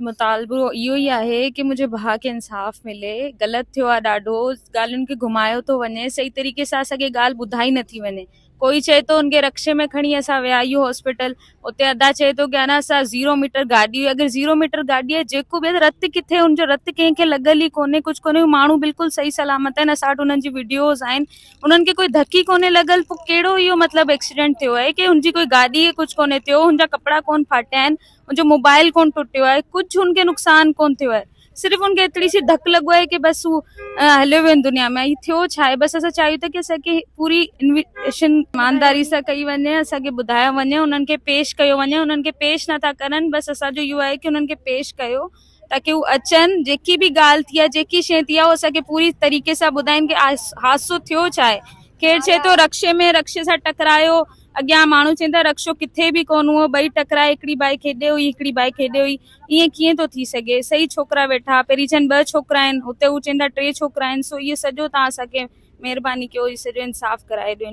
मुतालबो इहो ई आहे की मुंहिंजे भाउ खे इंसाफ़ मिले। ग़लति थियो आहे ॾाढो, ॻाल्हियुनि खे घुमायो थो वञे, सही तरीक़े सां असांखे ॻाल्हि ॿुधाई नथी वञे। कोई चए थो हुनखे रक्शे में खणी असां विया आहियूं हॉस्पिटल, उते अदा चए थो की अञा असां 0 मीटर गाॾी, अगरि 0 मीटर गाॾी आहे जेको बि रत किथे, हुनजो रत कंहिंखे लॻल ई कोन्हे, कुझु कोन्हे, माण्हू बिल्कुलु सही सलामत आहिनि। असां वटि हुननि जी वीडियोज़ आहिनि, उन्हनि खे कोई धकी कोन्हे लॻल। पोइ कहिड़ो इहो मतिलबु एक्सीडेंट थियो आहे की हुनजी कोई गाॾी कुझु कोन्हे थियो, हुनजा कपिड़ा कोन फाटिया आहिनि, मुंहिंजो मोबाइल कोन टुटियो आहे, कुझु हुनखे नुक़सान कोन थियो आहे। सिर्फ़ु हुनखे एतिरी सी धक लॻो आहे की बसि हू हलियो वियो दुनिया में। हीउ थियो छा आहे? बसि असां चाहियूं था की असांखे पूरी इन्विटेशन ईमानदारी सां कई वञे, असांखे ॿुधायो वञे, उन्हनि खे पेश कयो वञे। उन्हनि खे पेश नथा करनि, बसि असांजो इहो आहे की उन्हनि खे पेश कयो ताकी हू अचनि, जेकी बि ॻाल्हि थी आहे, जेकी शइ थी आहे, उहो असांखे पूरी तरीक़े सां ॿुधाइनि की हादसो थियो छा आहे। केरु चए थो रक्शे सां टकरायो, अॻियां माण्हू चवनि था रक्शो किथे बि कोन हुओ, ॿई टकराए, हिकिड़ी बाइक हेॾे हुई, हिकिड़ी बाइक हेॾे हुई। ईअं कीअं थो थी सघे? सही छोकिरा वेठा, पहिरीं चवनि 2 छोकिरा आहिनि, हुते हू चवनि था 3 छोकिरा आहिनि। सो इहो सॼो तव्हां असांखे महिरबानी कयो, इहो सॼो इंसाफ़ कराए ॾियो।